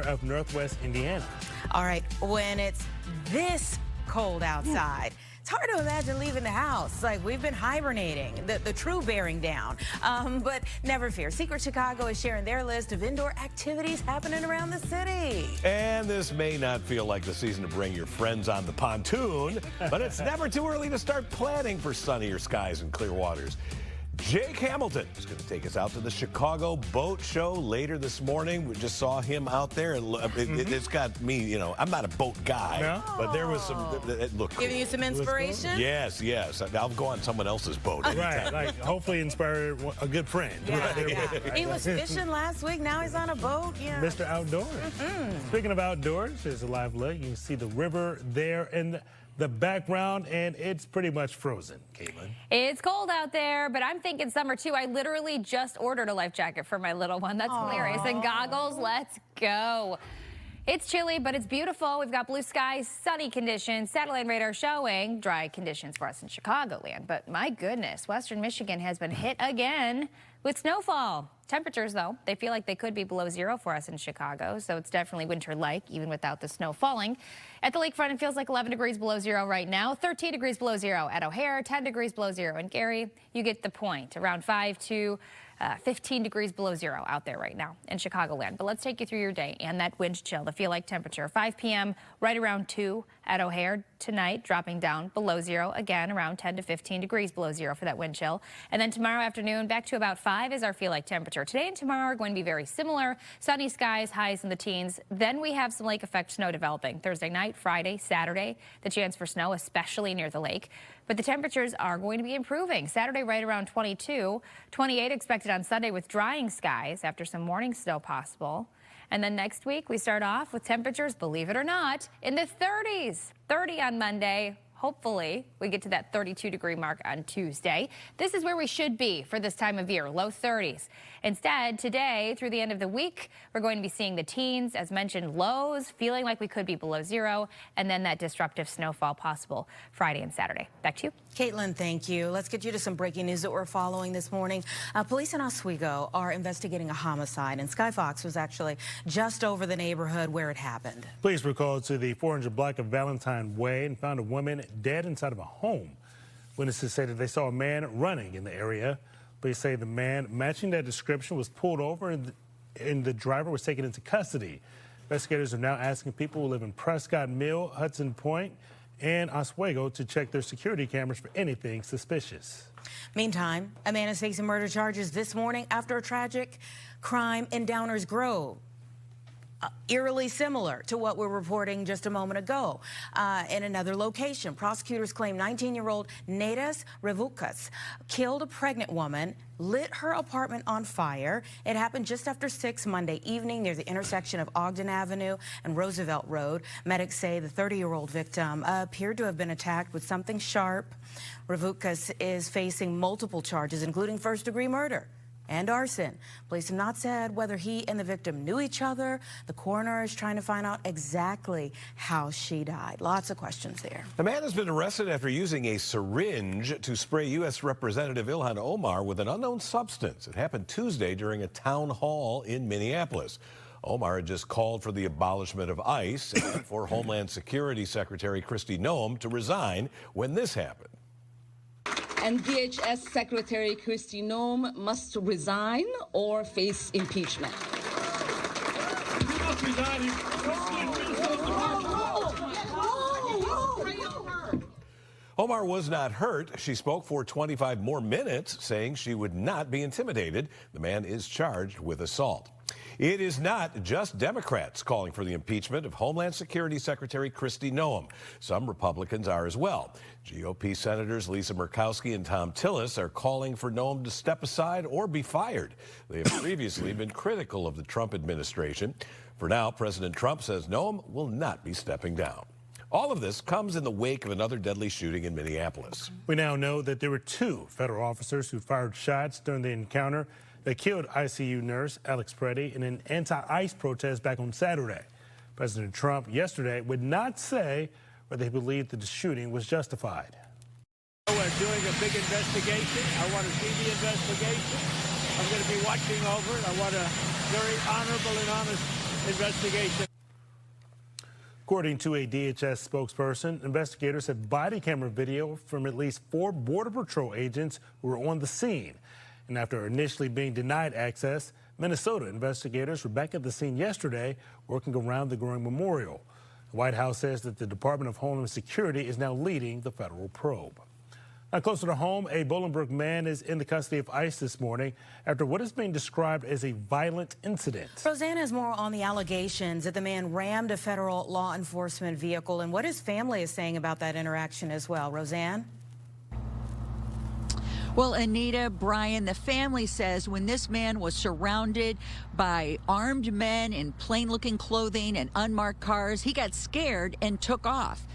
of Northwest Indiana. All right, when it's this cold outside, it's hard to imagine leaving the house. Like, we've been hibernating, the true bearing down. But never fear. Secret Chicago is sharing their list of indoor activities happening around the city. And this may not feel like the season to bring your friends on the pontoon, but it's never too early to start planning for sunnier skies and clear waters. Jake Hamilton is going to take us out to the Chicago Boat Show later this morning. We just saw him out there. It's got me, you know, I'm not a boat guy, no? But there was some, it looked cool. Giving you some inspiration? Yes, yes. I'll go on someone else's boat. Right, like hopefully inspire a good friend. Yeah, Right. yeah. He was fishing last week, now he's on a boat. Yeah. Mr. Outdoors. Speaking of outdoors, there's a live look. You can see the river there in the background, and it's pretty much frozen. Caitlin. It's cold out there, but I'm thinking summer too. I literally just ordered a life jacket for my little one. That's hilarious. And goggles, let's go. It's chilly, but it's beautiful. We've got blue skies, sunny conditions, satellite radar showing dry conditions for us in Chicagoland. But my goodness, Western Michigan has been hit again with snowfall. Temperatures, though, they feel like they could be below zero for us in Chicago, so it's definitely winter-like, even without the snow falling. At the lakefront, it feels like 11 degrees below zero right now, 13 degrees below zero at O'Hare, 10 degrees below zero in Gary. You get the point, around 5 to 15 degrees below zero out there right now in Chicagoland. But let's take you through your day and that wind chill, the feel-like temperature. 5 p.m. right around 2 at O'Hare tonight, dropping down below zero, again around 10 to 15 degrees below zero for that wind chill. And then tomorrow afternoon, back to about 5 is our feel-like temperature. Today and tomorrow are going to be very similar. Sunny skies, highs in the teens. Then we have some lake effect snow developing. Thursday night, Friday, Saturday, the chance for snow, especially near the lake. But the temperatures are going to be improving. Saturday right around 22, 28 expected on Sunday with drying skies after some morning snow possible. And then next week we start off with temperatures, believe it or not, in the 30s. 30 on Monday. Hopefully, we get to that 32-degree mark on Tuesday. This is where we should be for this time of year, low 30s. Instead, today, through the end of the week, we're going to be seeing the teens, as mentioned, lows, feeling like we could be below zero, and then that disruptive snowfall possible Friday and Saturday. Back to you. Caitlin, thank you. Let's get you to some breaking news that we're following this morning. Police in Oswego are investigating a homicide, and Sky Fox was actually just over the neighborhood where it happened. Police were called to the 400 block of Valentine Way and found a woman dead inside of a home. Witnesses say that they saw a man running in the area. Police say the man matching that description was pulled over and the driver was taken into custody. Investigators are now asking people who live in Prescott Mill, Hudson Point, and Oswego to check their security cameras for anything suspicious. Meantime, a man is facing murder charges this morning after a tragic crime in Downers Grove. Eerily similar to what we're reporting just a moment ago in another location. Prosecutors claim 19-year-old Nadas Revukas killed a pregnant woman, lit her apartment on fire. It happened just after 6 Monday evening near the intersection of Ogden Avenue and Roosevelt Road. Medics say the 30-year-old victim appeared to have been attacked with something sharp. Revukas is facing multiple charges, including first-degree murder and arson. Police have not said whether he and the victim knew each other. The coroner is trying to find out exactly how she died. Lots of questions there. A man has been arrested after using a syringe to spray U.S. Representative Ilhan Omar with an unknown substance. It happened Tuesday during a town hall in Minneapolis. Omar had just called for the abolishment of ICE and for Homeland Security Secretary Kristi Noem to resign when this happened. And DHS Secretary Kristi Noem must resign or face impeachment. Omar was not hurt. She spoke for 25 more minutes, saying she would not be intimidated. The man is charged with assault. It is not just Democrats calling for the impeachment of Homeland Security Secretary Kristi Noem. Some Republicans are as well. GOP Senators Lisa Murkowski and Thom Tillis are calling for Noem to step aside or be fired. They have previously been critical of the Trump administration. For now, President Trump says Noem will not be stepping down. All of this comes in the wake of another deadly shooting in Minneapolis. We now know that there were 2 federal officers who fired shots during the encounter that killed ICU nurse Alex Preddy in an anti-ICE protest back on Saturday. President Trump yesterday would not say whether he believed that the shooting was justified. We're doing a big investigation. I want to see the investigation. I'm going to be watching over it. I want a very honorable and honest investigation. According to a DHS spokesperson, investigators have body camera video from at least 4 Border Patrol agents who were on the scene. And after initially being denied access, Minnesota investigators were back at the scene yesterday working around the growing memorial. The White House says that the Department of Homeland Security is now leading the federal probe. Now, closer to home, a Bolingbrook man is in the custody of ICE this morning after what is being described as a violent incident. Rosanna has more on the allegations that the man rammed a federal law enforcement vehicle and what his family is saying about that interaction as well. Roseanne? Well, Anita, Brian, the family says when this man was surrounded by armed men in plain-looking clothing and unmarked cars, he got scared and took off.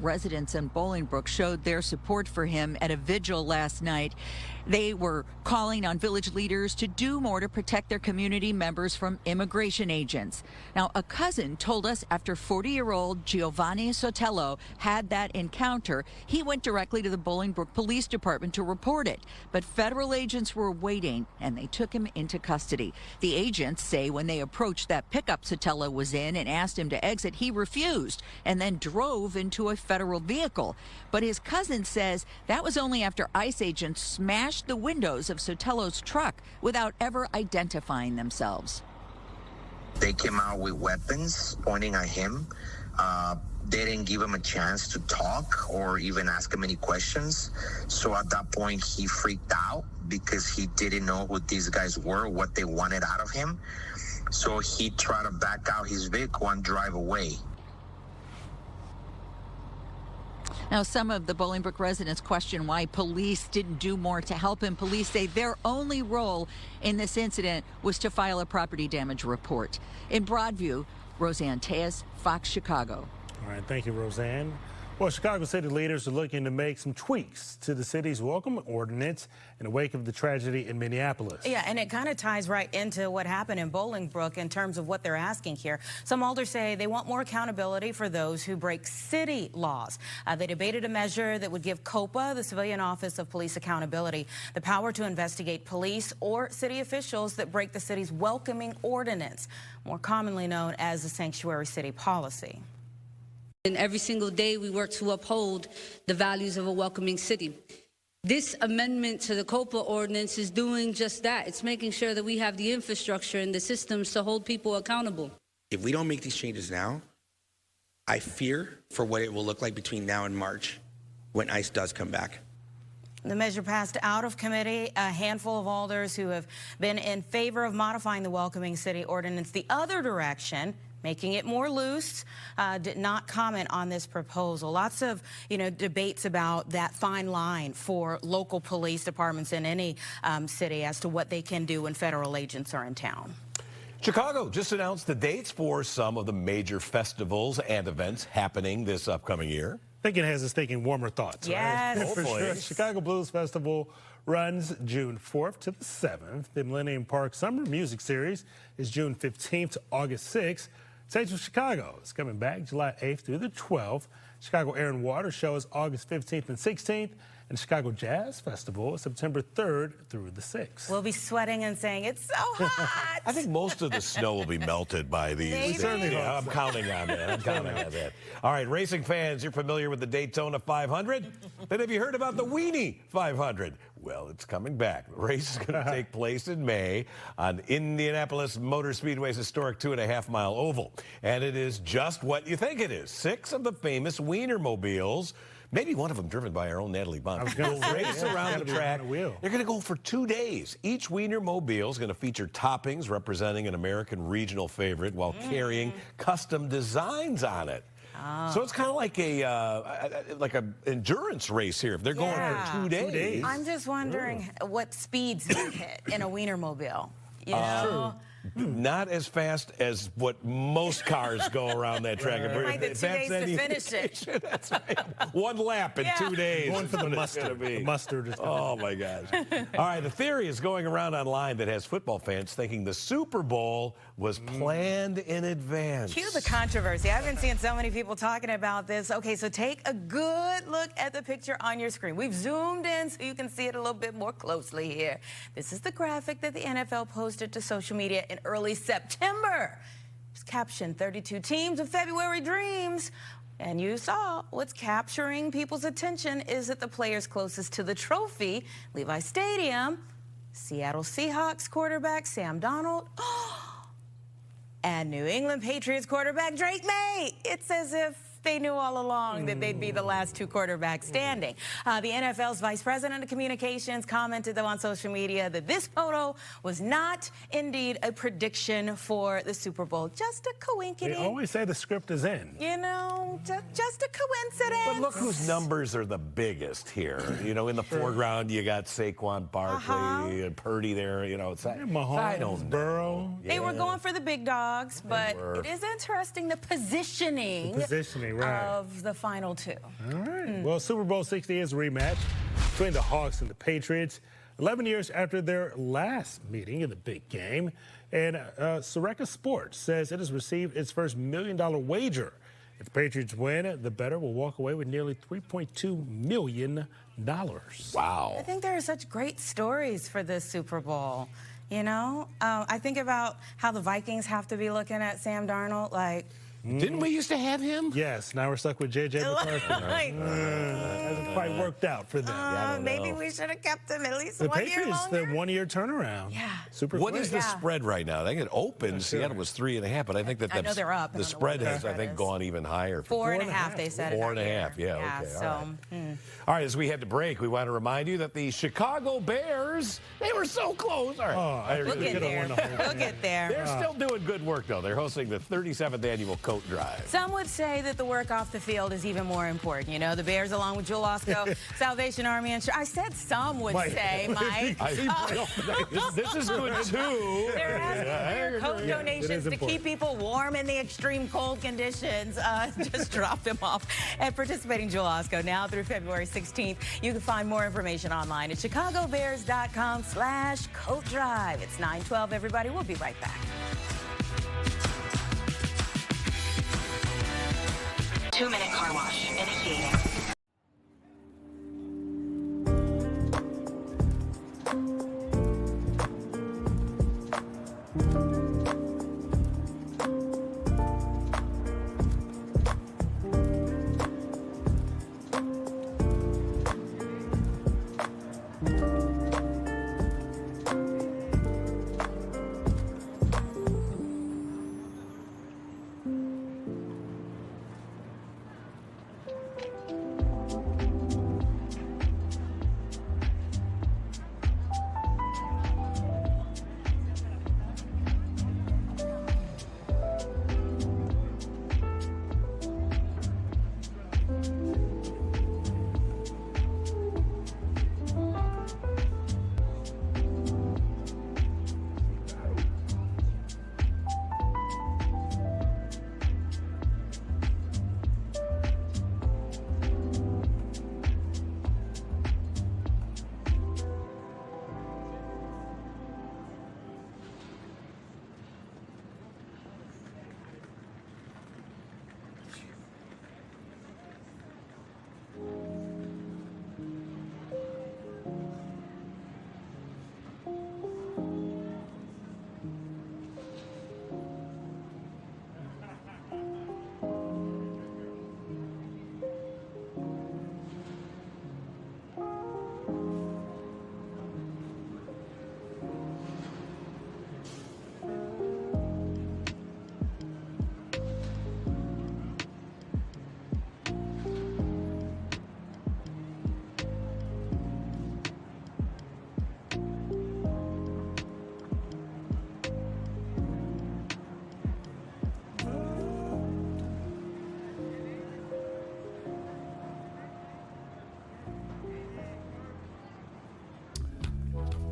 Residents in Bolingbrook showed their support for him at a vigil last night. They were calling on village leaders to do more to protect their community members from immigration agents. Now, a cousin told us after 40-year-old Giovanni Sotelo had that encounter, he went directly to the Bolingbrook Police Department to report it. But federal agents were waiting, and they took him into custody. The agents say when they approached that pickup Sotelo was in and asked him to exit, he refused and then drove into a federal vehicle. But his cousin says that was only after ICE agents smashed the windows of Sotelo's truck without ever identifying themselves. They came out with weapons pointing at him. They didn't give him a chance to talk or even ask him any questions. So at that point, he freaked out because he didn't know who these guys were, what they wanted out of him. So he tried to back out his vehicle and drive away. Now, some of the Bolingbrook residents question why police didn't do more to help him. Police say their only role in this incident was to file a property damage report. In Broadview, Roseanne Tejas, Fox Chicago. All right, thank you, Roseanne. Well, Chicago city leaders are looking to make some tweaks to the city's welcome ordinance in the wake of the tragedy in Minneapolis. Yeah, and it kind of ties right into what happened in Bolingbrook in terms of what they're asking here. Some alders say they want more accountability for those who break city laws. They debated a measure that would give COPA, the Civilian Office of Police Accountability, the power to investigate police or city officials that break the city's welcoming ordinance, more commonly known as the sanctuary city policy. And every single day we work to uphold the values of a welcoming city. This amendment to the COPA ordinance is doing just that. It's making sure that we have the infrastructure and the systems to hold people accountable. If we don't make these changes now, I fear for what it will look like between now and March when ICE does come back. The measure passed out of committee. A handful of alders who have been in favor of modifying the welcoming city ordinance the other direction, making it more loose, did not comment on this proposal. Lots of, debates about that fine line for local police departments in any city as to what they can do when federal agents are in town. Chicago just announced the dates for some of the major festivals and events happening this upcoming year. Thinking has us thinking warmer thoughts. Yes. Right? For Hopefully. sure. Chicago Blues Festival runs June 4th to the 7th. The Millennium Park Summer Music Series is June 15th to August 6th. Taste of Chicago is coming back July 8th through the 12th. Chicago Air and Water Show is August 15th and 16th. And Chicago Jazz Festival is September 3rd through the 6th. We'll be sweating and saying, it's so hot. I think most of the snow will be melted by these. Maybe. Certainly Yeah, I'm counting on that. I'm counting on that. All right, racing fans, you're familiar with the Daytona 500? Then have you heard about the Weenie 500? Well, it's coming back. The race is going to take place in May on Indianapolis Motor Speedway's historic 2.5-mile oval. And it is just what you think it is. 6 of the famous Wienermobiles, maybe one of them driven by our own Natalie Bond, will race around the track. They're going to go for 2 days. Each Wienermobile is going to feature toppings representing an American regional favorite while carrying custom designs on it. So it's kind of like a endurance race here. If they're going for 2 days. I'm just wondering what speeds they hit in a Wienermobile. You know? Not as fast as what most cars go around that track. Like the 2 days to finish it. That's right. 1 lap in 2 days. Going for the mustard. The mustard is Oh, my gosh. All right, the theory is going around online that has football fans thinking the Super Bowl was planned in advance. Cue the controversy. I've been seeing so many people talking about this. Okay, so take a good look at the picture on your screen. We've zoomed in so you can see it a little bit more closely here. This is the graphic that the NFL posted to social media in early September. Just Caption, 32 teams of February dreams. And you saw what's capturing people's attention is that the players closest to the trophy, Levi Stadium, Seattle Seahawks quarterback Sam Darnold, and New England Patriots quarterback Drake May. It's as if they knew all along that they'd be the last two quarterbacks standing. The NFL's Vice President of Communications commented, though, on social media that this photo was not indeed a prediction for the Super Bowl. Just a coincidence. They always say the script is in. You know, just a coincidence. But look whose numbers are the biggest here. You know, in the foreground, you got Saquon Barkley and Purdy there. You know, it's Mahomes, I don't know. Burrow. They were going for the big dogs, but it is interesting the positioning. Right. Of the final two. All right. Well, Super Bowl 60 is a rematch between the Hawks and the Patriots, 11 years after their last meeting in the big game. And Soreka Sports says it has received its first $1 million wager. If the Patriots win, the bettor will walk away with nearly $3.2 million. Wow. I think there are such great stories for this Super Bowl. You know, I think about how the Vikings have to be looking at Sam Darnold like, didn't we used to have him? Yes. Now we're stuck with J.J. McCarthy. Hasn't quite worked out for them. Maybe we should have kept him at least the 1 year Patriots, longer. the 1 year turnaround. Yeah. Super What quick. is the spread right now? I think it opened. Seattle was 3.5, but I think that I know they're up. the spread has, I think, gone even higher. 4.5, they said. 4.5, yeah, okay. So, all right. All right, as we head to break, we want to remind you that the Chicago Bears, they were so close. All right. We'll get there. We'll get there. They're still doing good work, though. They're hosting the 37th annual Coat Drive. Some would say that the work off the field is even more important. You know, the Bears, along with Joel Osco, Salvation Army, and I said some would say, Mike. This is good, too. They're asking for coat donations to keep people warm in the extreme cold conditions. Just drop them off at participating Joel Osco now through February 16th. You can find more information online at chicagobears.com/coat drive. It's 9:12, everybody. We'll be right back. 2-minute car wash initiating.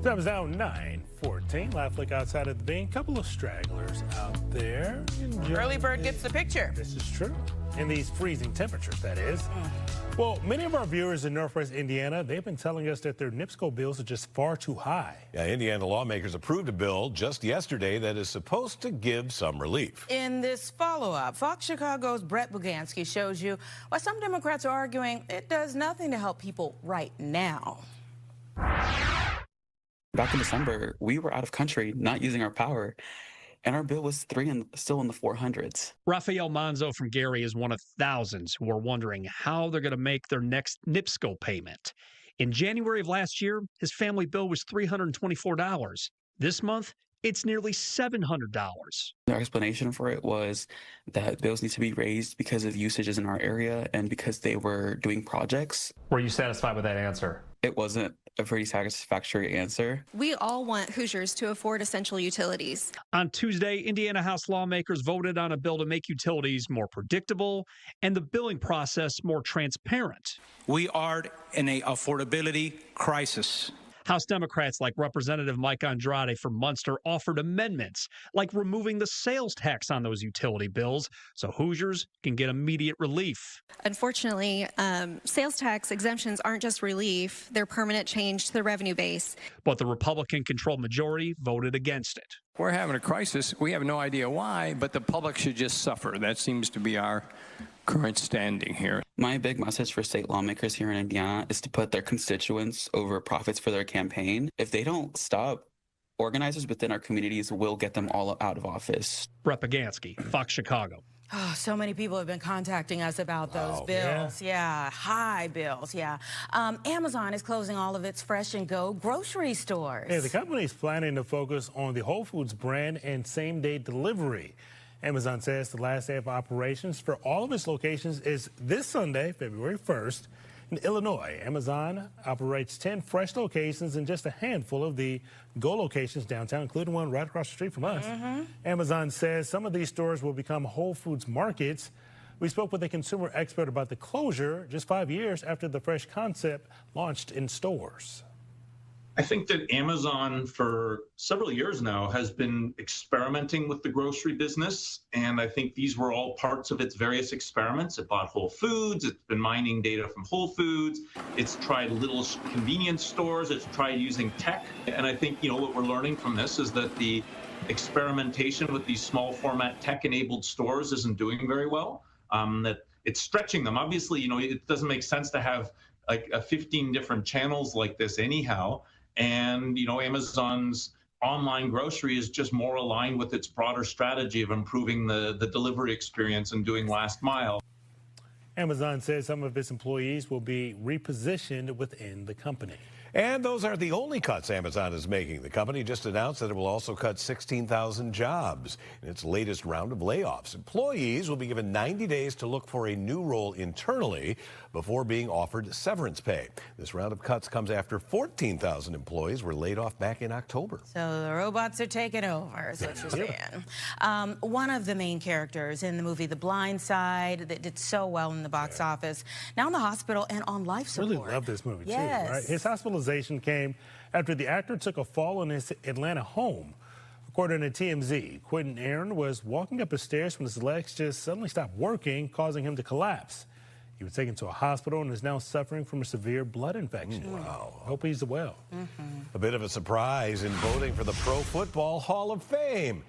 Time is now 9:14. Live look outside of the Bean. Couple of stragglers out there. Early bird gets the picture. This is true. In these freezing temperatures, that is. Well, many of our viewers in Northwest Indiana, they've been telling us that their NIPSCO bills are just far too high. Yeah, Indiana lawmakers approved a bill just yesterday that is supposed to give some relief. In this follow-up, Fox Chicago's Brett Bugansky shows you why some Democrats are arguing it does nothing to help people right now. Back in December, we were out of country, not using our power. and our bill was still in the 400s. Rafael Manzo from Gary is one of thousands who are wondering how they're going to make their next NIPSCO payment. In January of last year, his family bill was $324. This month, it's nearly $700. Their explanation for it was that bills need to be raised because of usages in our area and because they were doing projects. Were you satisfied with that answer? It wasn't a very satisfactory answer. We all want Hoosiers to afford essential utilities. On Tuesday, Indiana House lawmakers voted on a bill to make utilities more predictable and the billing process more transparent. We are in an affordability crisis. House Democrats like Representative Mike Andrade from Munster offered amendments like removing the sales tax on those utility bills so Hoosiers can get immediate relief. Unfortunately, sales tax exemptions aren't just relief, they're permanent change to the revenue base. But the Republican-controlled majority voted against it. We're having a crisis. We have no idea why, but the public should just suffer. That seems to be our current standing here. My big message for state lawmakers here in Indiana is to put their constituents over profits for their campaign. If they don't stop, organizers within our communities will get them all out of office. Brett Pagansky, Fox Chicago. Oh, so many people have been contacting us about those bills. Yeah, high bills, yeah. Amazon is closing all of its Fresh and Go grocery stores. Yeah, the company is planning to focus on the Whole Foods brand and same-day delivery. Amazon says the last day of operations for all of its locations is this Sunday, February 1st. In Illinois, Amazon operates 10 fresh locations and just a handful of the Go locations downtown, including one right across the street from us. Amazon says some of these stores will become Whole Foods markets. We spoke with a consumer expert about the closure just 5 years after the fresh concept launched in stores. I think that Amazon for several years now has been experimenting with the grocery business, and I think these were all parts of its various experiments. It bought Whole Foods, it's been mining data from Whole Foods, it's tried little convenience stores, it's tried using tech, and I think, you know, what we're learning from this is that the experimentation with these small format tech-enabled stores isn't doing very well, that it's stretching them. Obviously, you know, it doesn't make sense to have like 15 different channels like this anyhow. And, you know, Amazon's online grocery is just more aligned with its broader strategy of improving the delivery experience and doing last mile. Amazon says some of its employees will be repositioned within the company. And those aren't the only cuts Amazon is making. The company just announced that it will also cut 16,000 jobs in its latest round of layoffs. Employees will be given 90 days to look for a new role internally before being offered severance pay. This round of cuts comes after 14,000 employees were laid off back in October. So the robots are taking over, is what you're saying. One of the main characters in the movie The Blind Side that did so well in the box office, now in the hospital and on life support. Really love this movie, too, Yes. right? His hospitalization came after the actor took a fall in his Atlanta home. According to TMZ, Quentin Aaron was walking up the stairs when his legs just suddenly stopped working, causing him to collapse. He was taken to a hospital and is now suffering from a severe blood infection. Wow. Hope he's well. A bit of a surprise in voting for the Pro Football Hall of Fame.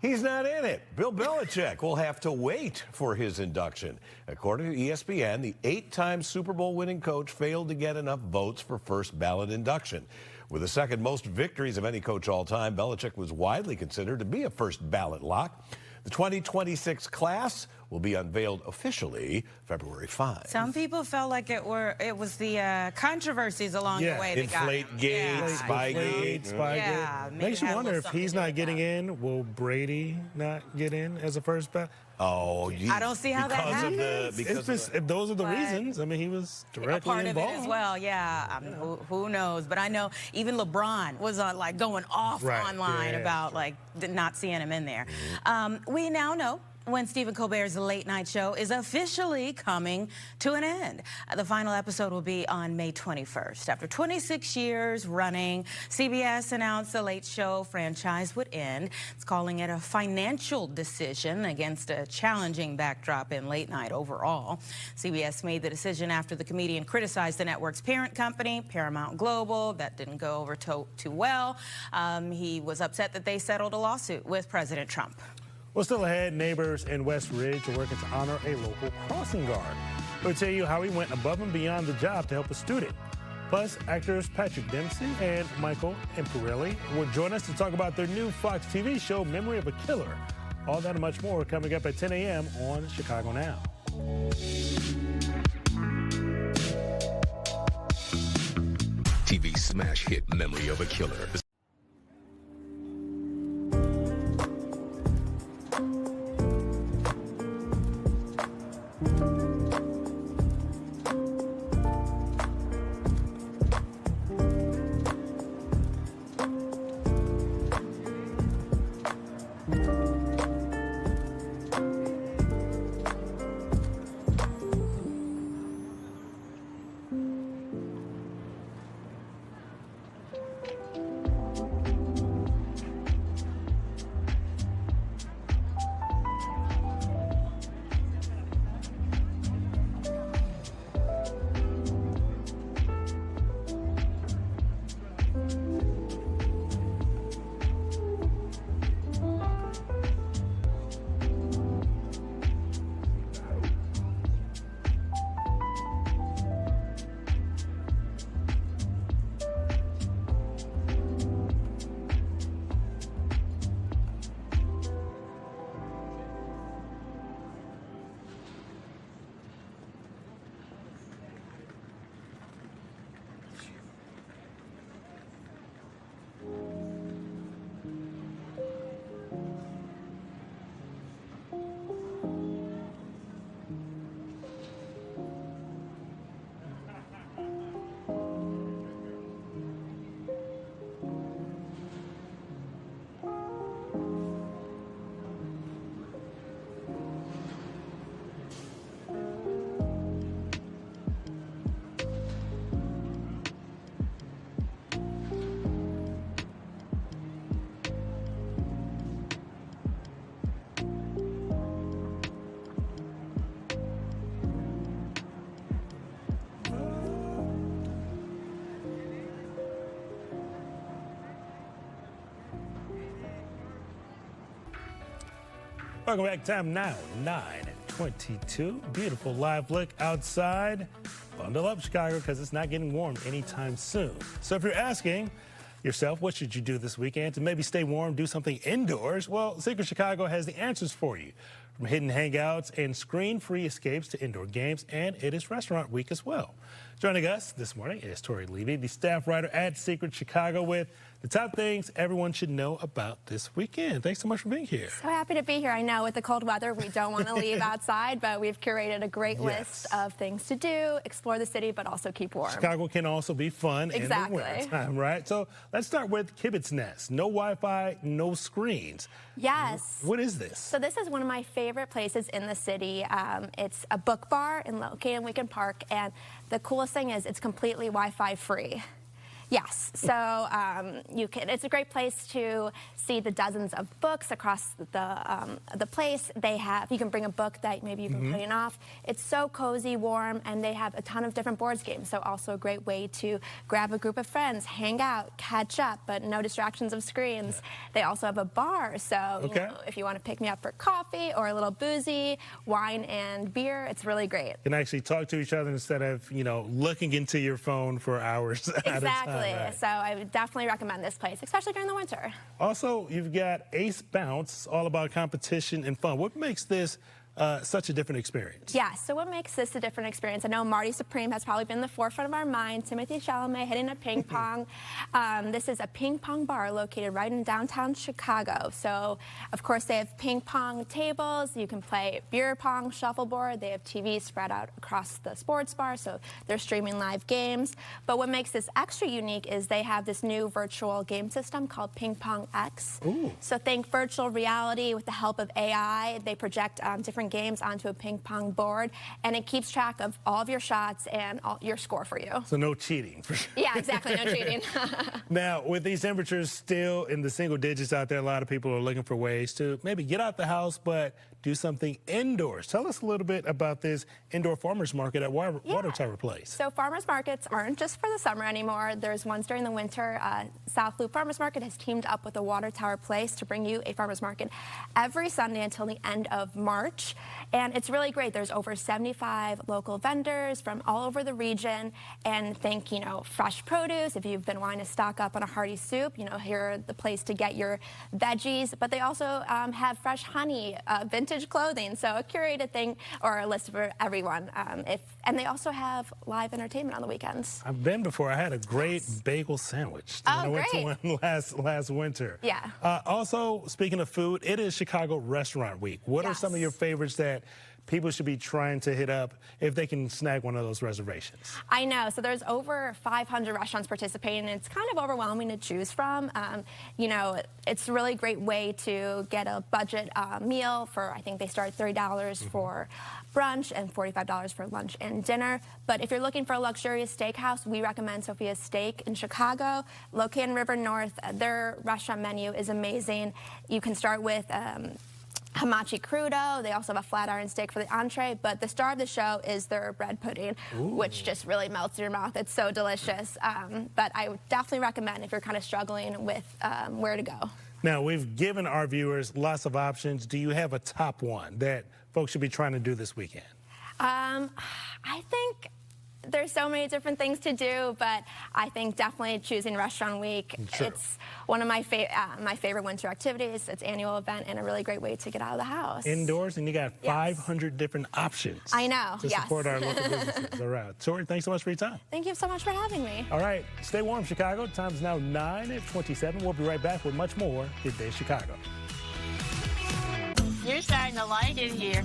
He's not in it. Bill Belichick will have to wait for his induction. According to ESPN, the 8-time Super Bowl winning coach failed to get enough votes for first ballot induction. With the second most victories of any coach all time, Belichick was widely considered to be a first ballot lock. The 2026 class will be unveiled officially February 5. Some people felt like it was the controversies along the way that got him. Spygate. Yeah, Makes you wonder if he's not getting in, will Brady not get in as a first ballot? Oh, I don't see how that happens. If those are the reasons, I mean, he was directly part involved. of it as well, yeah. I mean, who knows? But I know even LeBron was like going off online about like not seeing him in there. We now know when Stephen Colbert's Late Night Show is officially coming to an end. The final episode will be on May 21st. After 26 years running, CBS announced the Late Show franchise would end. It's calling it a financial decision against a challenging backdrop in late night overall. CBS made the decision after the comedian criticized the network's parent company, Paramount Global. That didn't go over too well. He was upset that they settled a lawsuit with President Trump. Well, still ahead, neighbors in West Ridge are working to honor a local crossing guard. We'll tell you how he went above and beyond the job to help a student. Plus, actors Patrick Dempsey and Michael Imperioli will join us to talk about their new Fox TV show, Memory of a Killer. All that and much more coming up at 10 a.m. on Chicago Now. TV smash hit Memory of a Killer. Welcome back. Time now, 9:22. Beautiful live look outside. Bundle up, Chicago, because it's not getting warm anytime soon. So if you're asking yourself, what should you do this weekend to maybe stay warm, do something indoors? Well, Secret Chicago has the answers for you. From hidden hangouts and screen-free escapes to indoor games, and it is Restaurant Week as well. Joining us this morning is Tori Levy, the staff writer at Secret Chicago, with the top things everyone should know about this weekend. Thanks so much for being here. So happy to be here. I know with the cold weather, we don't want to leave outside, but we've curated a great list of things to do, explore the city, but also keep warm. Chicago can also be fun in the wintertime, right? So let's start with Kibitz Nest. No Wi-Fi, no screens. Yes. What is this? So this is one of my favorite places in the city. It's a book bar located in Lincoln Park, and the coolest thing is it's completely Wi-Fi free. Yes, so it's a great place to see the dozens of books across the place. You can bring a book that maybe you've been putting off. It's so cozy, warm, and they have a ton of different boards games. So also a great way to grab a group of friends, hang out, catch up, but no distractions of screens. They also have a bar, so you know, if you want to pick me up for coffee or a little boozy, wine and beer, it's really great. You can actually talk to each other instead of, looking into your phone for hours at a time. Exactly. Right. So I would definitely recommend this place, especially during the winter. Also, you've got Ace Bounce, all about competition and fun. What makes this such a different experience? Yeah, so what makes this a different experience? I know Marty Supreme has probably been in the forefront of our mind. Timothy Chalamet hitting a ping pong. This is a ping pong bar located right in downtown Chicago. So, of course, they have ping pong tables. You can play beer pong, shuffleboard. They have TVs spread out across the sports bar, so they're streaming live games. But what makes this extra unique is they have this new virtual game system called Ping Pong X. Ooh. So think virtual reality with the help of AI. They project different games onto a ping pong board, and it keeps track of all of your shots and your score for you. So no cheating. Yeah, exactly, no cheating. Now, with these temperatures still in the single digits out there, a lot of people are looking for ways to maybe get out the house, but do something indoors. Tell us a little bit about this indoor farmers market at Water Tower Place. So farmers markets aren't just for the summer anymore. There's ones during the winter. South Loop Farmers Market has teamed up with the Water Tower Place to bring you a farmers market every Sunday until the end of March. And it's really great. There's over 75 local vendors from all over the region. And think, fresh produce. If you've been wanting to stock up on a hearty soup, here the place to get your veggies. But they also have fresh honey, vintage clothing, so a curated thing or a list for everyone. And they also have live entertainment on the weekends. I've been before. I had a great bagel sandwich. I went to one last winter. Yeah. Also, speaking of food, it is Chicago Restaurant Week. What are some of your favorites that people should be trying to hit up if they can snag one of those reservations? I know. So there's over 500 restaurants participating, and it's kind of overwhelming to choose from. It's a really great way to get a budget meal for, I think they start $30 for brunch and $45 for lunch and dinner. But if you're looking for a luxurious steakhouse, we recommend Sophia's Steak in Chicago, located in River North. Their restaurant menu is amazing. You can start with hamachi crudo. They also have a flat iron steak for the entree, but the star of the show is their bread pudding, which just really melts in your mouth. It's so delicious. But I would definitely recommend if you're kind of struggling with where to go. Now, we've given our viewers lots of options. Do you have a top one that folks should be trying to do this weekend? I think there's so many different things to do, but I think definitely choosing Restaurant Week. True. It's one of my favorite winter activities. It's an annual event and a really great way to get out of the house. Indoors, and you got 500 different options. I know, to support our local businesses. All right. Tori, thanks so much for your time. Thank you so much for having me. All right. Stay warm, Chicago. Time is now 9:27. We'll be right back with much more Good Day Chicago. You're starting to like it here.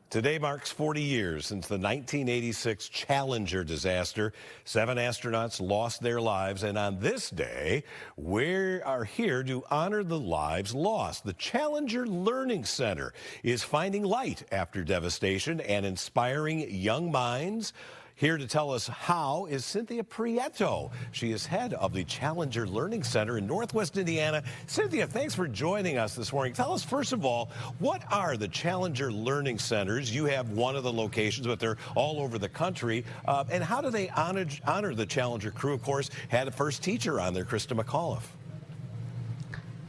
Today marks 40 years since the 1986 Challenger disaster. 7 astronauts lost their lives, and on this day, we are here to honor the lives lost. The Challenger Learning Center is finding light after devastation and inspiring young minds Here to tell us how is Cynthia Prieto. She is head of the Challenger Learning Center in Northwest Indiana. Cynthia, thanks for joining us this morning. Tell us, first of all, what are the Challenger Learning Centers? You have one of the locations, but they're all over the country. And how do they honor the Challenger crew? Of course, had a first teacher on there, Krista McAuliffe.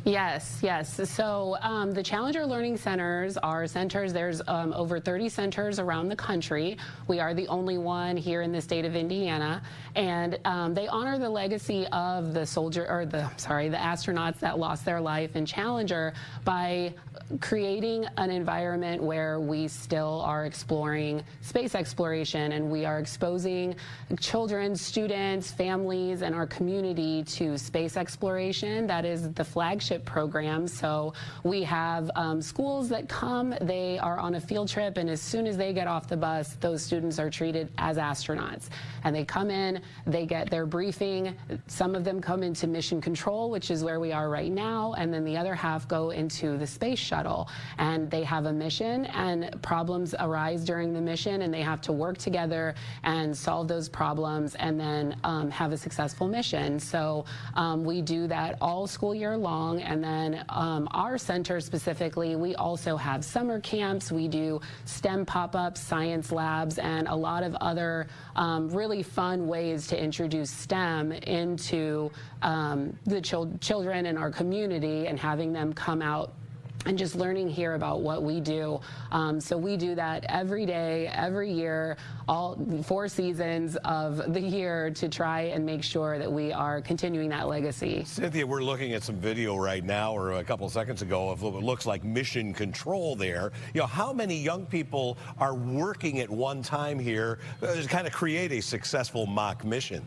Yes. So the Challenger Learning Centers are centers. There's over 30 centers around the country. We are the only one here in the state of Indiana, and they honor the legacy of the astronauts that lost their life in Challenger by creating an environment where we still are exploring space exploration, and we are exposing children, students, families, and our community to space exploration. That is the flagship program. So we have schools that come, they are on a field trip, and as soon as they get off the bus, those students are treated as astronauts. And they come in, they get their briefing. Some of them come into mission control, which is where we are right now, and then the other half go into the space shuttle. And they have a mission, and problems arise during the mission, and they have to work together and solve those problems and then have a successful mission. So we do that all school year long. And then our center specifically, we also have summer camps. We do STEM pop-ups, science labs, and a lot of other really fun ways to introduce STEM into the children in our community and having them come out and just learning here about what we do. So we do that every day, every year, all 4 seasons of the year to try and make sure that we are continuing that legacy. Cynthia, we're looking at some video right now, or a couple of seconds ago, of what looks like mission control there. You know, how many young people are working at one time here to kind of create a successful mock mission?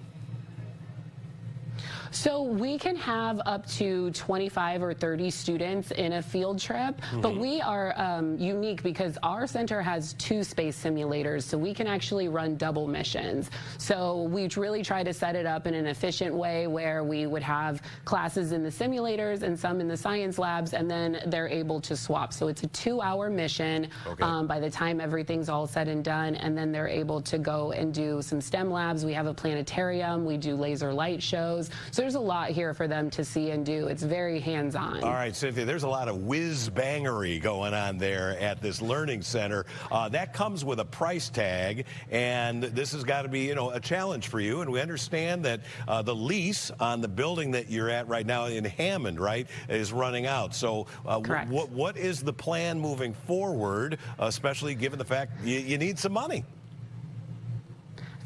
So we can have up to 25 or 30 students in a field trip, but we are unique because our center has 2 space simulators, so we can actually run double missions. So we really try to set it up in an efficient way where we would have classes in the simulators and some in the science labs, and then they're able to swap. So it's a 2-hour mission by the time everything's all said and done, and then they're able to go and do some STEM labs. We have a planetarium, we do laser light shows. So there's a lot here for them to see and do. It's very hands-on. All right, Cynthia, there's a lot of whiz-bangery going on there at this learning center. That comes with a price tag, and this has got to be, you know, a challenge for you. And we understand that the lease on the building that you're at right now in Hammond, right, is running out. So what is the plan moving forward, especially given the fact you need some money?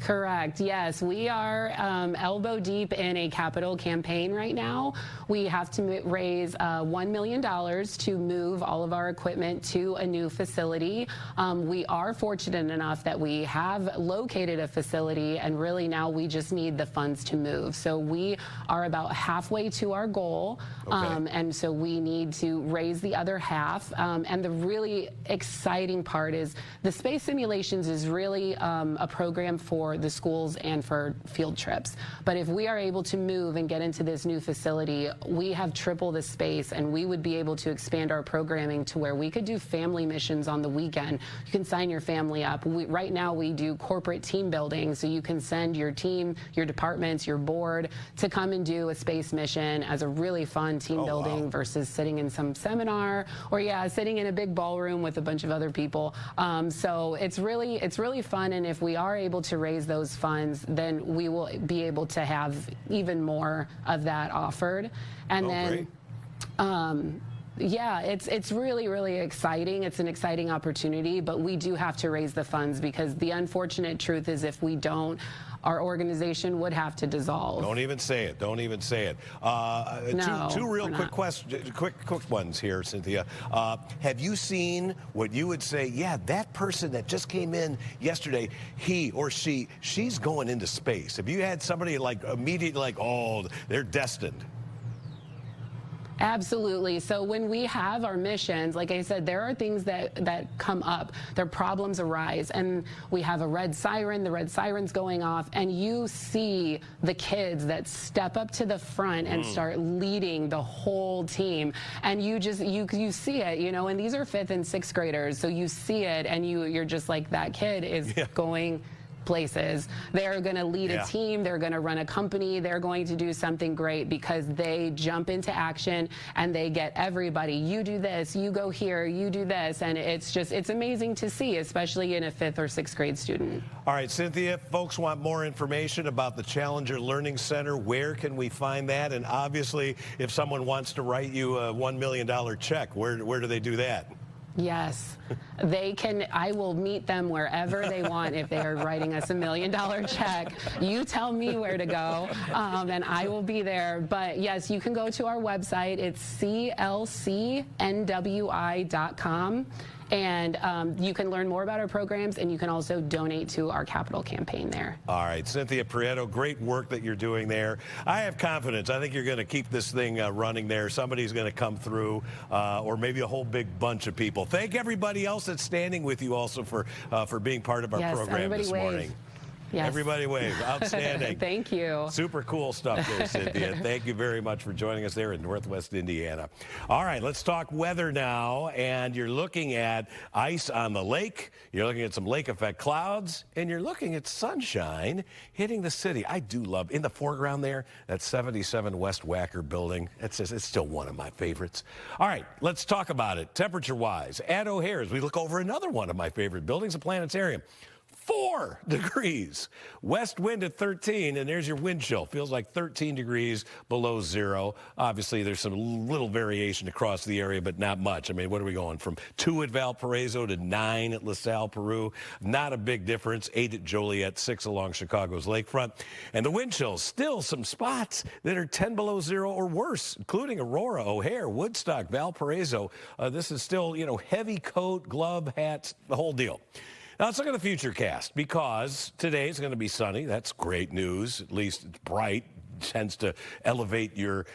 Correct. Yes, we are elbow deep in a capital campaign right now. We have to raise $1 million to move all of our equipment to a new facility. We are fortunate enough that we have located a facility, and really now we just need the funds to move. So we are about halfway to our goal, and so we need to raise the other half. And the really exciting part is the space simulations is really a program for the schools and for field trips. But if we are able to move and get into this new facility, we have triple the space, and we would be able to expand our programming to where we could do family missions on the weekend. You can sign your family up. Right now we do corporate team building, so you can send your team, your departments, your board to come and do a space mission as a really fun team building versus sitting in some seminar or sitting in a big ballroom with a bunch of other people. So it's really fun, and if we are able to raise those funds, then we will be able to have even more of that offered. And it's really, really exciting. It's an exciting opportunity, but we do have to raise the funds because the unfortunate truth is if we don't, our organization would have to dissolve. Don't even say it. Don't even say it. Two real quick questions, quick ones here, Cynthia. Have you seen what you would say? Yeah, that person that just came in yesterday, he or she's going into space. Have you had somebody like immediately like, oh, they're destined? Absolutely. So when we have our missions, like I said, there are things that come up. Their problems arise, and we have a red siren. The red siren's going off, and you see the kids that step up to the front and start leading the whole team. And you see it, you know. And these are 5th and 6th graders, so you see it, and you're just like, that kid is going places. They're going to lead Yeah. a team. They're going to run a company. They're going to do something great because they jump into action and they get everybody. You do this, you go here, you do this. And it's amazing to see, especially in a 5th or 6th grade student. All right, Cynthia, if folks want more information about the Challenger Learning Center, where can we find that? And obviously, if someone wants to write you a $1 million check, where do they do that? Yes, they can. I will meet them wherever they want if they are writing us $1 million check. You tell me where to go, and I will be there. But yes, you can go to our website. It's clcnwi.com. And you can learn more about our programs, and you can also donate to our capital campaign there. All right, Cynthia Prieto, great work that you're doing there. I have confidence. I think you're going to keep this thing running there. Somebody's going to come through, or maybe a whole big bunch of people. Thank everybody else that's standing with you also for being part of our program this morning. Yes. Everybody wave. Outstanding. Thank you. Super cool stuff there, Cynthia. Thank you very much for joining us there in Northwest Indiana. All right, let's talk weather now. And you're looking at ice on the lake. You're looking at some lake effect clouds. And you're looking at sunshine hitting the city. I do love, in the foreground there, that 77 West Wacker building. It's still one of my favorites. All right, let's talk about it. Temperature-wise, at O'Hare, as we look over another one of my favorite buildings, the Planetarium. 4 degrees. West wind at 13, and there's your wind chill. Feels like 13 degrees below zero. Obviously, there's some little variation across the area, but not much. I mean, what are we going from 2 at Valparaiso to 9 at LaSalle, Peru? Not a big difference. 8 at Joliet, 6 along Chicago's lakefront. And the wind chills, still some spots that are 10 below zero or worse, including Aurora, O'Hare, Woodstock, Valparaiso. This is still, heavy coat, glove, hats, the whole deal. Now, let's look at the futurecast, because today is going to be sunny. That's great news. At least it's bright. Tends to elevate your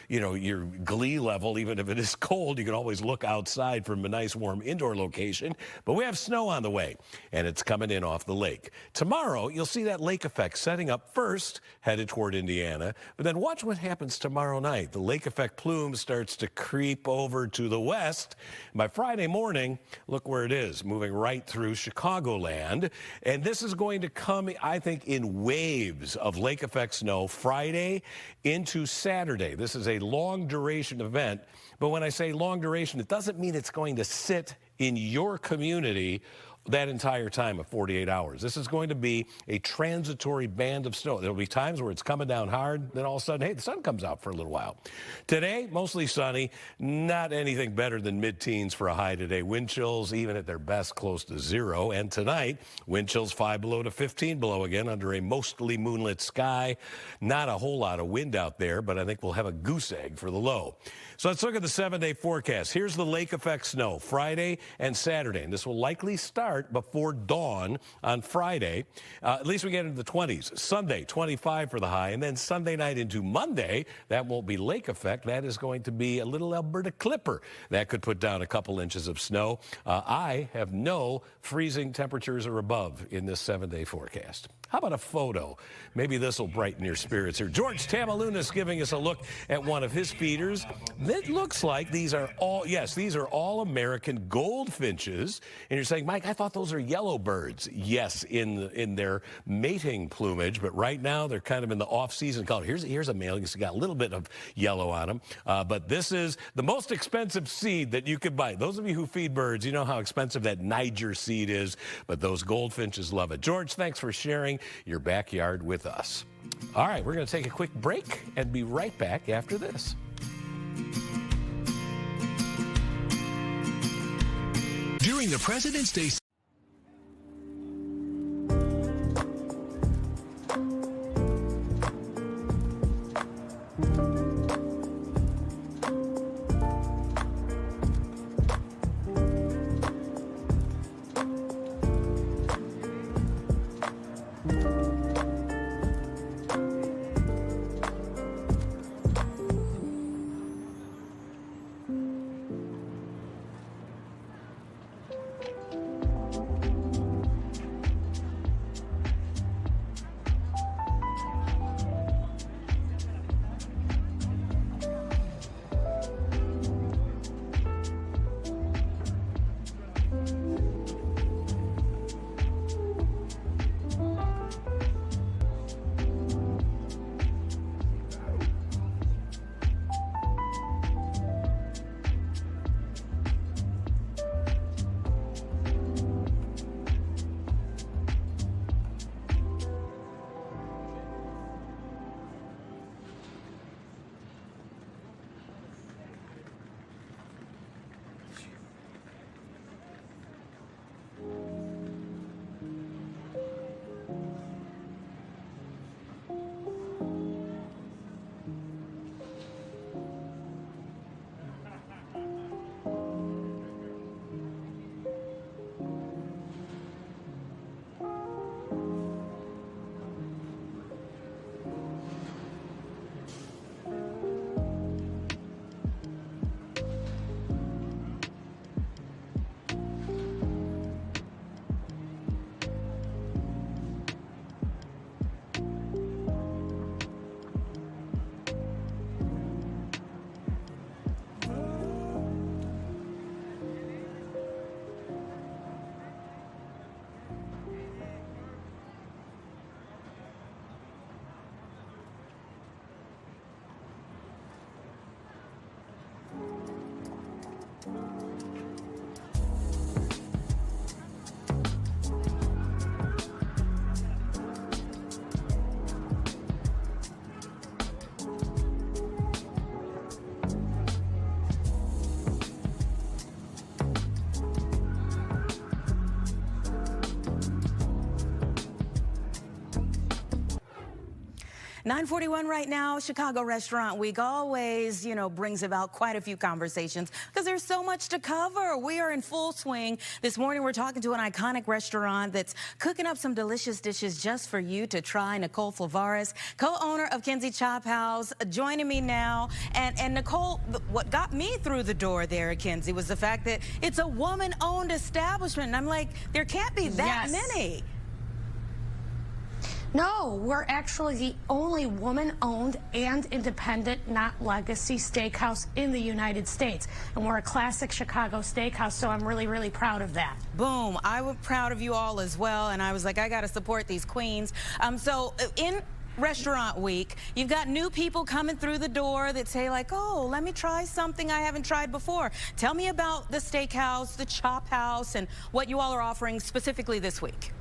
glee level. Even if it is cold, you can always look outside from a nice warm indoor location. But we have snow on the way, and it's coming in off the lake. Tomorrow, you'll see that lake effect setting up first, headed toward Indiana. But then watch what happens tomorrow night. The lake effect plume starts to creep over to the west. By Friday morning, look where it is, moving right through Chicagoland. And this is going to come, I think, in waves of lake effect snow Friday into Saturday. This is a long duration event, but when I say long duration, it doesn't mean it's going to sit in your community that entire time of 48 hours. This is going to be a transitory band of snow. There'll be times where it's coming down hard, then all of a sudden, hey, the sun comes out for a little while. Today, mostly sunny, not anything better than mid-teens for a high today. Wind chills, even at their best, close to zero. And tonight, wind chills 5 below to 15 below again under a mostly moonlit sky. Not a whole lot of wind out there, but I think we'll have a goose egg for the low. So let's look at the 7-day forecast. Here's the lake effect snow Friday and Saturday, and this will likely start before dawn on Friday. At least we get into the 20s. Sunday, 25 for the high, and then Sunday night into Monday, that won't be lake effect. That is going to be a little Alberta Clipper. That could put down a couple inches of snow. I have no freezing temperatures or above in this 7-day forecast. How about a photo? Maybe this will brighten your spirits here. George Tamalunas giving us a look at one of his feeders. It looks like these are all American goldfinches. And you're saying, Mike, I thought those are yellowbirds. Yes, in their mating plumage, but right now they're kind of in the off-season color. Here's a male. He's got a little bit of yellow on him. But this is the most expensive seed that you could buy. Those of you who feed birds, you know how expensive that Niger seed is, but those goldfinches love it. George, thanks for sharing your backyard with us. All right, we're going to take a quick break and be right back after this. During the President's Day 9:41 right now. Chicago Restaurant Week always, brings about quite a few conversations because there's so much to cover. We are in full swing. This morning we're talking to an iconic restaurant that's cooking up some delicious dishes just for you to try. Nicole Silvares, co-owner of Kinsey Chop House, joining me now. And Nicole, what got me through the door there at Kinsey was the fact that it's a woman-owned establishment. And I'm like, there can't be that many. No, we're actually the only woman-owned and independent, not legacy steakhouse in the United States. And we're a classic Chicago steakhouse, so I'm really, really proud of that. Boom. I was proud of you all as well, and I was like, I got to support these queens. So in Restaurant Week, you've got new people coming through the door that say like, oh, let me try something I haven't tried before. Tell me about the steakhouse, the Chop House, and what you all are offering specifically this week.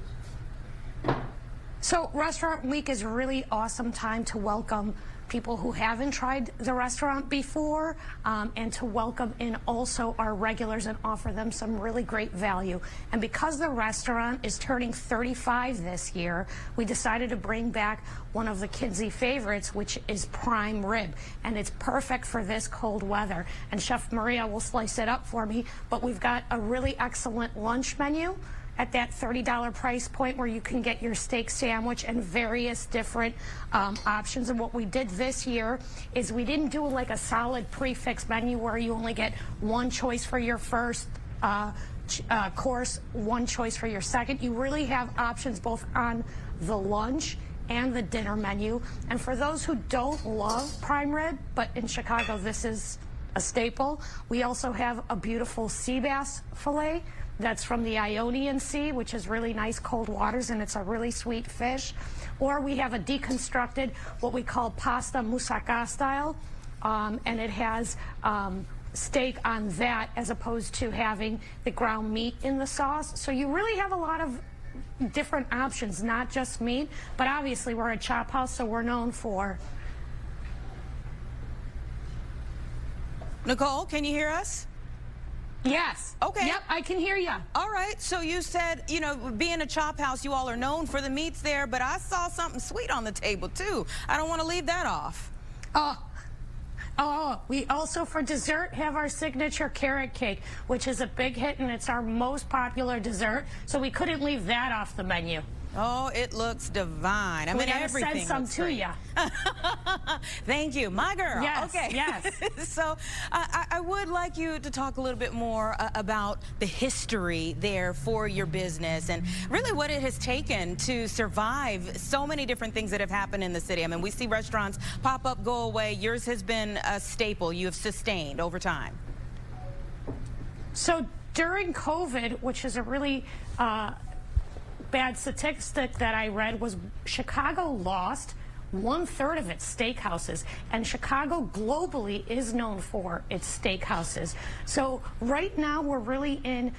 So Restaurant Week is a really awesome time to welcome people who haven't tried the restaurant before, and to welcome in also our regulars and offer them some really great value. And because the restaurant is turning 35 this year, we decided to bring back one of the Kinsey favorites, which is prime rib. And it's perfect for this cold weather. And Chef Maria will slice it up for me, but we've got a really excellent lunch menu at that $30 price point where you can get your steak sandwich and various different options. And what we did this year is we didn't do like a solid prefix menu where you only get one choice for your first course, one choice for your second. You really have options both on the lunch and the dinner menu. And for those who don't love prime rib, but in Chicago this is a staple, we also have a beautiful sea bass fillet that's from the Ionian Sea, which is really nice cold waters, and it's a really sweet fish. Or we have a deconstructed, what we call pasta moussaka style, and it has steak on that as opposed to having the ground meat in the sauce. So you really have a lot of different options, not just meat, but obviously we're a chop house, so we're known for. Nicole, can you hear us? Yes. Okay. Yep, I can hear you. All right. So you said, being a chop house, you all are known for the meats there, but I saw something sweet on the table, too. I don't want to leave that off. We also, for dessert, have our signature carrot cake, which is a big hit, and it's our most popular dessert, so we couldn't leave that off the menu. Oh, it looks divine. I mean, everything send some to you. Thank you. My girl. Yes, okay. yes. So I would like you to talk a little bit more about the history there for your business and really what it has taken to survive so many different things that have happened in the city. I mean, we see restaurants pop up, go away. Yours has been a staple you have sustained over time. So during COVID, which is a really bad statistic that I read, was Chicago lost 1/3 of its steakhouses, and Chicago globally is known for its steakhouses. So right now we're really in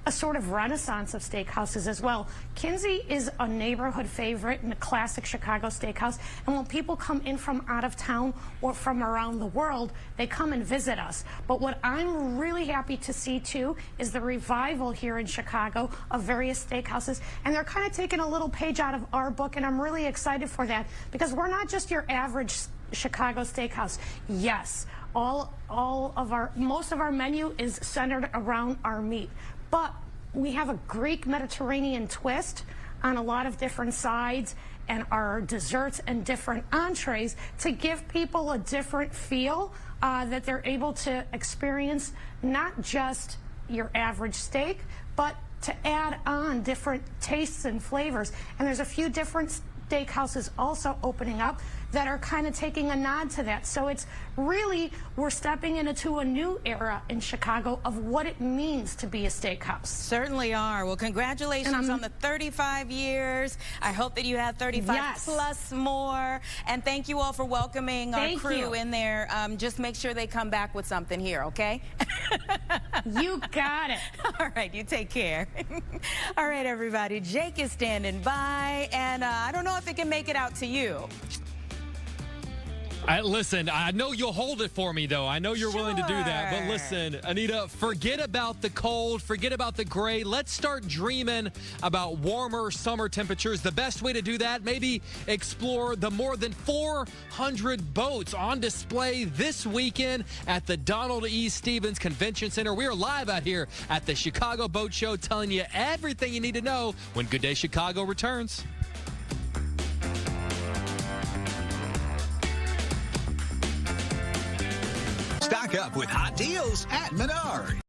a sort of renaissance of steakhouses as well. Kinsey is a neighborhood favorite and a classic Chicago steakhouse, and when people come in from out of town or from around the world, they come and visit us. But what I'm really happy to see too is the revival here in Chicago of various steakhouses, and they're kind of taking a little page out of our book, and I'm really excited for that because we're not just your average Chicago steakhouse. Yes, most of our menu is centered around our meat. But we have a Greek Mediterranean twist on a lot of different sides and our desserts and different entrees to give people a different feel that they're able to experience not just your average steak, but to add on different tastes and flavors. And there's a few different steakhouses also opening up that are kind of taking a nod to that. So it's really, we're stepping into a new era in Chicago of what it means to be a steakhouse. Certainly are. Well, congratulations on the 35 years. I hope that you have 35 plus more. And thank you all for welcoming our crew in there. Just make sure they come back with something here, okay? You got it. All right, you take care. All right, everybody. Jake is standing by, and I don't know if it can make it out to you. Listen, I know you'll hold it for me, though. I know you're willing to do that. But listen, Anita, forget about the cold. Forget about the gray. Let's start dreaming about warmer summer temperatures. The best way to do that, maybe explore the more than 400 boats on display this weekend at the Donald E. Stephens Convention Center. We are live out here at the Chicago Boat Show telling you everything you need to know when Good Day Chicago returns. Stock up with hot deals at Menards.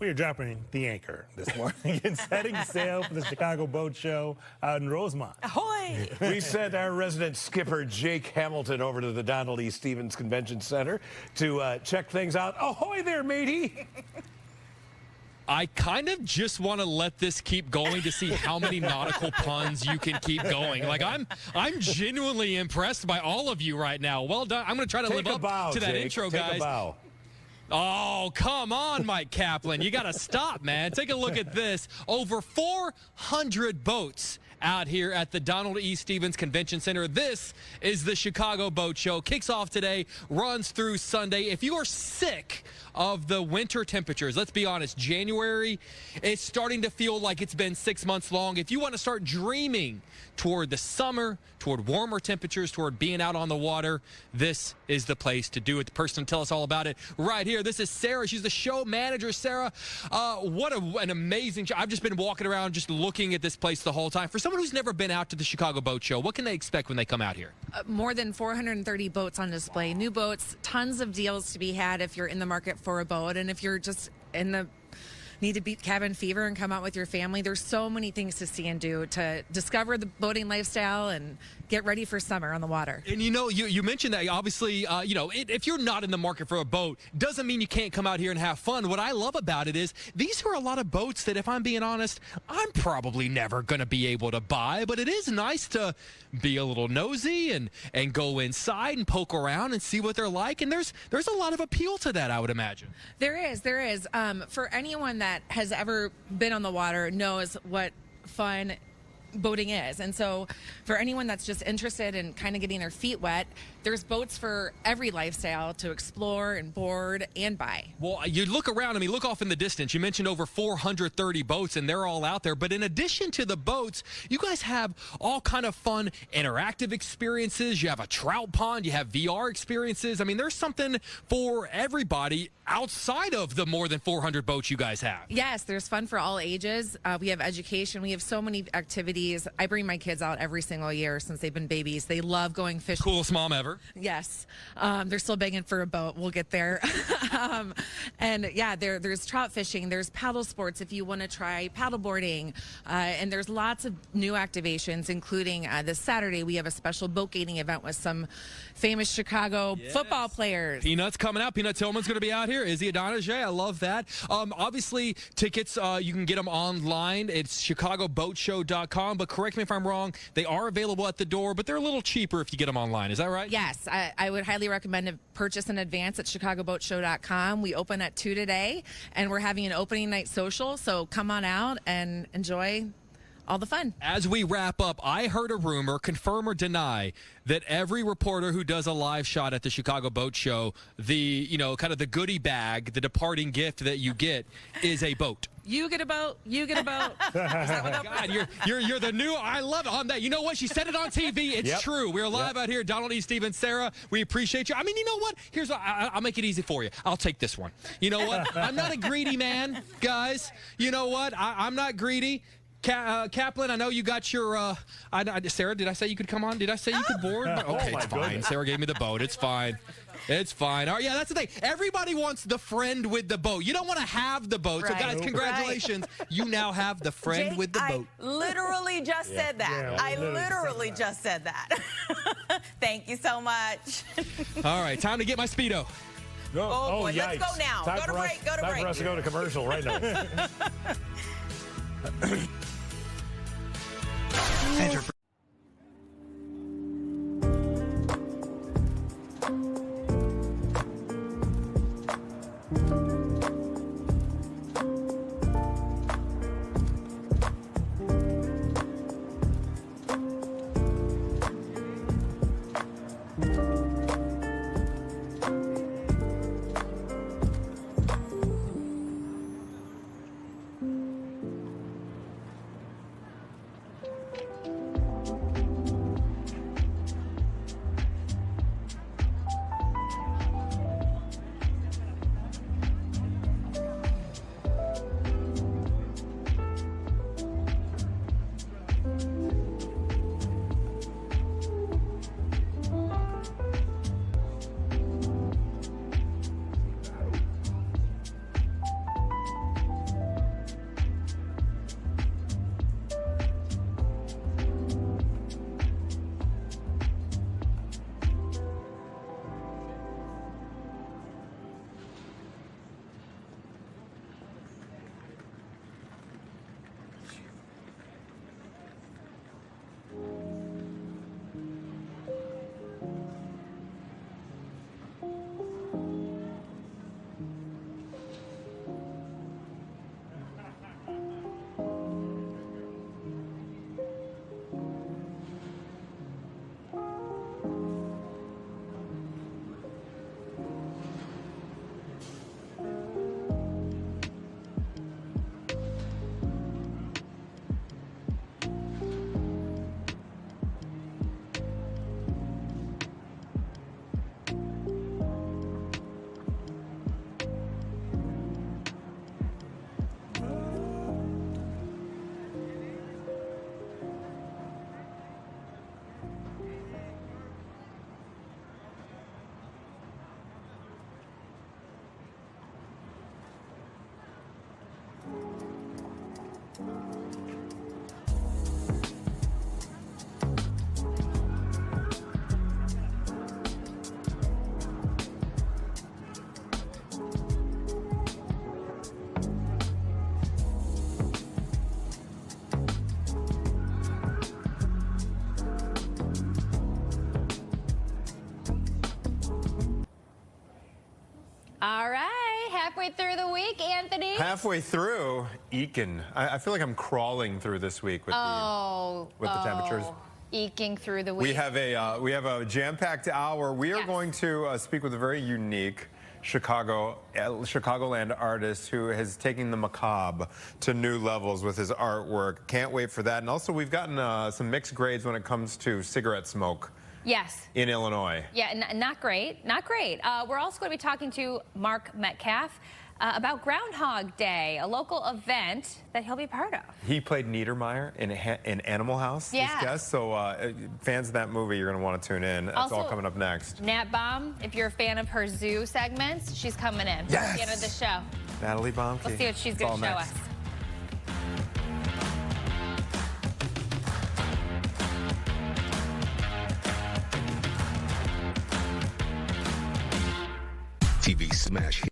We are dropping the anchor this morning and setting sail for the Chicago Boat Show out in Rosemont. Ahoy! We sent our resident skipper, Jake Hamilton, over to the Donald E. Stephens Convention Center to check things out. Ahoy there, matey! I kind of just want to let this keep going to see how many nautical puns you can keep going. Like, I'm genuinely impressed by all of you right now. Well done. I'm going to try to live up to that intro, guys. Take a bow. Oh, come on, Mike Kaplan. You got to stop, man. Take a look at this. Over 400 boats out here at the Donald E. Stephens Convention Center. This is the Chicago Boat Show. Kicks off today, runs through Sunday. If you are sick of the winter temperatures, let's be honest, January, it's starting to feel like it's been 6 months long. If you want to start dreaming toward the summer, toward warmer temperatures, toward being out on the water, this is the place to do it. The person to tell us all about it right here. This is Sarah. She's the show manager. Sarah, what an amazing show. I've just been walking around just looking at this place the whole time. For someone who's never been out to the Chicago Boat Show, what can they expect when they come out here? More than 430 boats on display. New boats, tons of deals to be had if you're in the market for a boat. And if you're just in the need to beat cabin fever and come out with your family, there's so many things to see and do to discover the boating lifestyle and get ready for summer on the water. And you mentioned that obviously, if you're not in the market for a boat, doesn't mean you can't come out here and have fun. What I love about it is these are a lot of boats that, if I'm being honest, I'm probably never going to be able to buy, but it is nice to be a little nosy and go inside and poke around and see what they're like. And there's a lot of appeal to that, I would imagine. There is. For anyone that has ever been on the water knows what fun boating is. And so for anyone that's just interested in kind of getting their feet wet, there's boats for every lifestyle to explore and board and buy. Well, you look around, I mean, look off in the distance. You mentioned over 430 boats, and they're all out there. But in addition to the boats, you guys have all kind of fun interactive experiences. You have a trout pond. You have VR experiences. I mean, there's something for everybody outside of the more than 400 boats you guys have. Yes, there's fun for all ages. We have education. We have so many activities. I bring my kids out every single year since they've been babies. They love going fishing. Coolest mom ever. Yes. They're still begging for a boat. We'll get there. And yeah, there's trout fishing. There's paddle sports if you want to try paddle boarding. And there's lots of new activations, including this Saturday, we have a special boat gating event with some famous Chicago football players. Peanuts coming out. Peanut Tillman's going to be out here. Izzy Adonijay, I love that. Obviously, tickets, you can get them online. It's chicagoboatshow.com. But correct me if I'm wrong, they are available at the door, but they're a little cheaper if you get them online. Is that right? Yes, I would highly recommend to purchase in advance at chicagoboatshow.com. We open at 2 today, and we're having an opening night social, so come on out and enjoy all the fun. As we wrap up, I heard a rumor, confirm or deny, that every reporter who does a live shot at the Chicago Boat Show, the, kind of the goodie bag, the departing gift that you get is a boat. You get a boat. You get a boat. God, you're the new. I love it on that. You know what? She said it on TV. It's true. We're live out here. Donald E. Stevens, Sarah, we appreciate you. I mean, you know what? Here's I'll make it easy for you. I'll take this one. You know what? I'm not a greedy man, guys. You know what? I'm not greedy. Kaplan, I know you got your. Sarah, did I say you could come on? Did I say you could board? Okay, it's fine. Goodness. Sarah gave me the boat. It's fine. It's fine. All right, yeah, that's the thing. Everybody wants the friend with the boat. You don't want to have the boat. Right. So, guys, congratulations. You now have the friend Jake, with the boat. I literally just said that. Yeah, I literally just said that. Thank you so much. All right, time to get my Speedo. Oh, boy, let's go now. Time Go to break. Go to time break. for us to go to commercial right now. Enter All right. halfway through the week, Anthony. Halfway through, eking. I feel like I'm crawling through this week with the temperatures. Eking through the week. We have a jam-packed hour. We are going to speak with a very unique Chicagoland artist who has taken the macabre to new levels with his artwork. Can't wait for that. And also, we've gotten some mixed grades when it comes to cigarette smoke. Yes. In Illinois. Yeah, not great. Not great. We're also going to be talking to Mark Metcalf about Groundhog Day, a local event that he'll be part of. He played Niedermeyer in Animal House, Yeah. this guest. So fans of that movie, you're going to want to tune in. That's Also, all coming up next. Nat Baum, if you're a fan of her zoo segments, she's coming in. Yes. At the end of the show. Natalie Baumke. We'll see what she's It's going all to show next. us. TV Smash Hit.